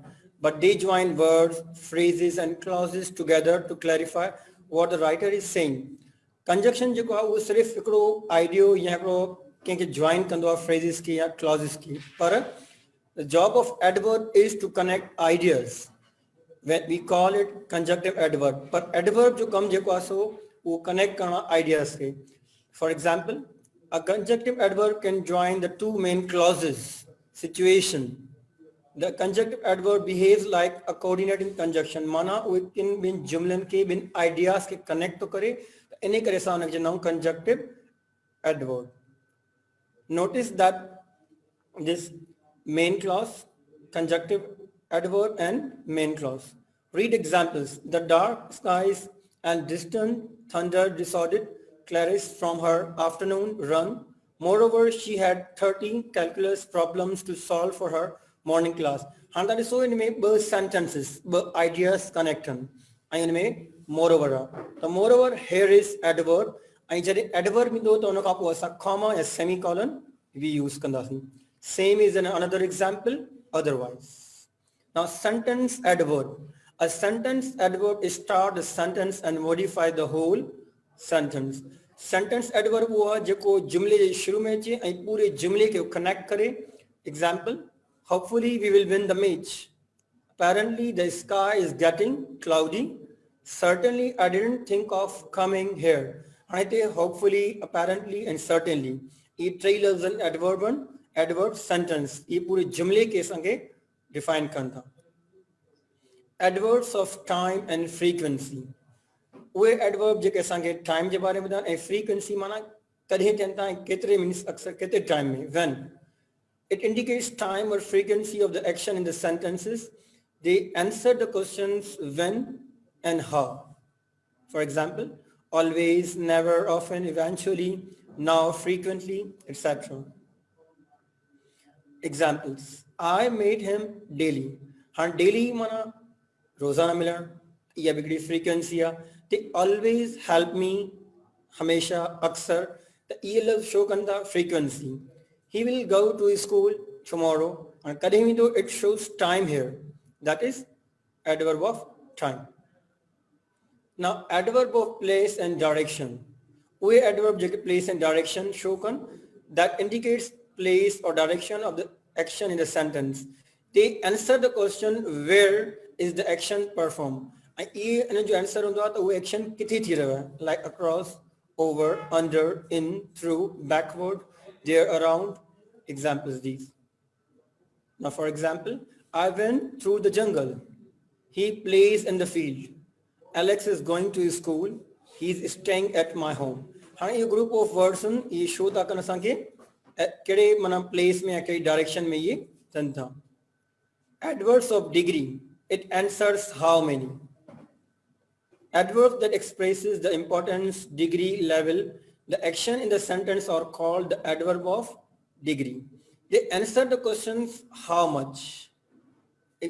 S2: But they join words, phrases and clauses together to clarify what the writer is saying. Conjunction जेको आहे उहो सिर्फ़ु हिकिड़ो आइडियो या हिकिड़ो कंहिंखे जॉइन कंदो आहे फ्रेज़िस खे या क्लॉज़िस खे. पर the job of adverb is to connect ideas. We call it conjunctive adverb. पर एडवर्ब जो कमु जेको आहे सो उहो कनेक्ट करणो आहे आइडियाज़ खे. For example, a conjunctive adverb can join the two main clauses. Situation. The conjunctive adverb behaves like a coordinating conjunction. माना वो किन बिन जुमलन के बिन ideas के connect तो करे, इन्हें करे सामने जो नाम conjunctive adverb. Notice that this main clause, conjunctive adverb and main clause. Read examples. The dark skies and distant thunder disordered Clarice from her afternoon run. Moreover, she had 30 calculus problems to solve for her morning class. And that is so in both sentences, both ideas connected. And in moreover, the moreover here is adverb. And adverb means to comma a semicolon we use kandasi. Same is in another example otherwise. Now sentence adverb. A sentence adverb start the sentence and modify the whole sentence. Sentence adverb वो है जो जुमले जे शुरू में अचे ऐं पूरे जुमले के कनेक्ट करे. Example: Hopefully we will win the match. Apparently the sky is getting cloudy. Certainly I didn't think of coming here. हाणे ते hopefully, apparently and certainly ये टे लफ्ज़ आहिनि adverb sentence. ये पूरे जुमले के असांखे डिफाइन कनि था. Adverbs of time and frequency. उहे एडवर्ब जेके असांखे टाइम जे बारे में ॿुधाइनि ऐं फ्रीक्वेंसी माना कॾहिं चवनि था केतिरे मीन्स अक्सर केतिरे टाइम में when. It indicates time or frequency of the action in the sentences. They answer the questions when and how. For example, always, never, often, eventually, now, frequently, etc. Examples. I meet him daily. हाँ daily माना रोजाना मिलना या बिगड़ी frequency या they always help me हमेशा अक्सर तो ये लफ्ज़ शो करता frequency. He will go to school tomorrow and कहीं भी तो it shows time here. That is adverb of time. Now adverb of place and direction. वो adverb जो place and direction show कर that indicates place or direction of the action in the sentence. They answer the question where is the action performed. ये जो answer होता है तो वो action कितनी थी रहा है like across, over, under, in, through, backward, there, around. Examples these. Now for example, I went through the jungle. He plays in the field. Alex is going to school. He is staying at my home. हाँ ये group of words ये show था करना सांके केड़े मना place में या केड़ी direction में ये चलता. Adverbs of degree. It answers how many. Adverbs that expresses the importance, degree, level. The action in the sentence are called the adverb of degree. They answer the questions how much.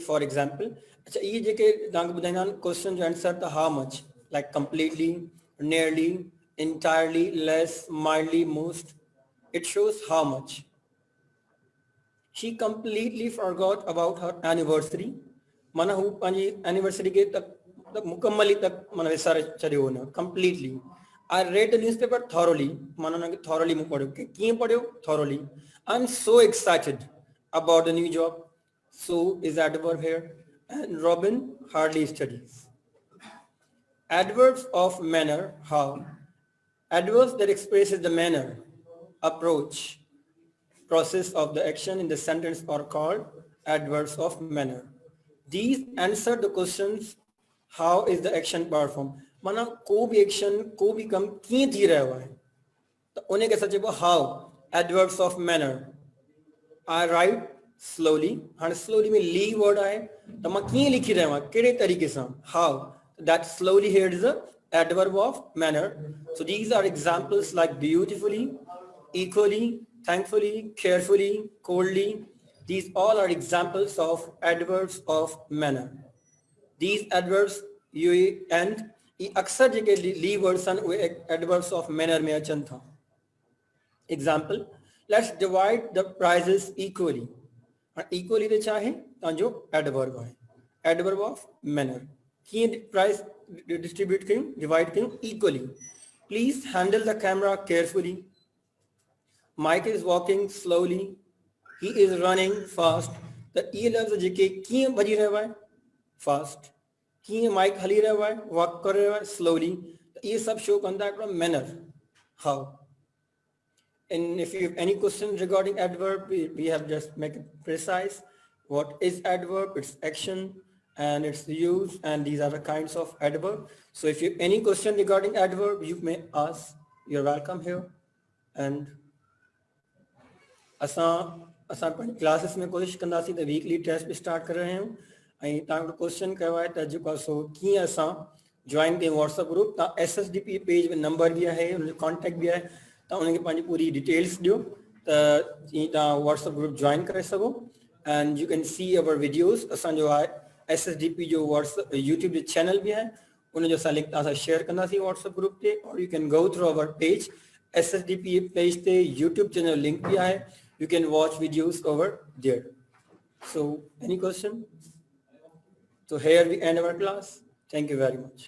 S2: For example, अच्छा ये जो के Dang बुधाइना question जो answer था how much, like completely, nearly, entirely, less, mildly, most. It shows how much. She completely forgot about her anniversary. माना हूँ Panchi anniversary के तक मुकम्मली तक माना विसार चले होना completely. I read the newspaper thoroughly. माना ना कि thoroughly मुझे पढ़ो कि क्यों पढ़ो thoroughly. I'm so excited about the new job. So is adverb here. And Robin hardly studies. Adverbs of manner. How? Adverbs that expresses the manner, approach, process of the action in the sentence are called adverbs of manner. These answer the questions how is the action performed. माना को भी action को भी कम क्यों थी रहा हुआ है तो उन्हें कैसा चाहिए how. Adverbs of manner. I write slowly. हाँ slowly में ली word आए तो मैं क्यों लिखी रहा हूँ केड़े तरीके से how. That slowly here is a adverb of manner. So these are examples like beautifully, equally, thankfully, carefully, coldly. These all are examples of adverbs of manner. These adverbs you and अक्सर जगह ली words हैं adverbs of manner में अचन था. Example, let's divide the prices equally. Equally तो चाहे तो जो adverb है adverb of manner. की price distribute करें divide करें equally. Please handle the camera carefully. Mike is walking slowly. He is running fast. The ये लफ्ज़ जिके क्यों बजी रहा है fast. क्यों Mike हली रहा है walk कर रहा है slowly. ये सब show करता है manner how. And if you have any questions regarding adverb, we have just make it precise. What is adverb? It's action and its use, and these are the kinds of adverb. So if you have any question regarding adverb, you may ask. You're welcome here. And असां classes में कोशिश कंदासीं त weekly taste भी start कर रहे हैं ऐं तव्हां क्वेश्चन कयो आहे त जेको आहे सो कीअं असां जॉइन कयूं व्हाट्सएप ग्रुप तव्हां SSDP पेज में नंबर भी आहे हुनजो कॉन्टेक्ट भी आहे तव्हां उनखे पंहिंजी पूरी डिटेल्स ॾियो त जीअं तव्हां व्हाट्सएप ग्रुप जॉइन करे सघो and U can see our videos असांजो आहे SSDP जो व्हाट्सएप यूट्यूब जो चैनल भी आहे उनजो असां लिंक तव्हां सां शेयर कंदासीं व्हाट्सएप ग्रुप ते और U can go through our page SSDP page ते यूट्यूब चैनल लिंक भी आहे. You can watch videos over there. So any question? So here we end our class. Thank you very much.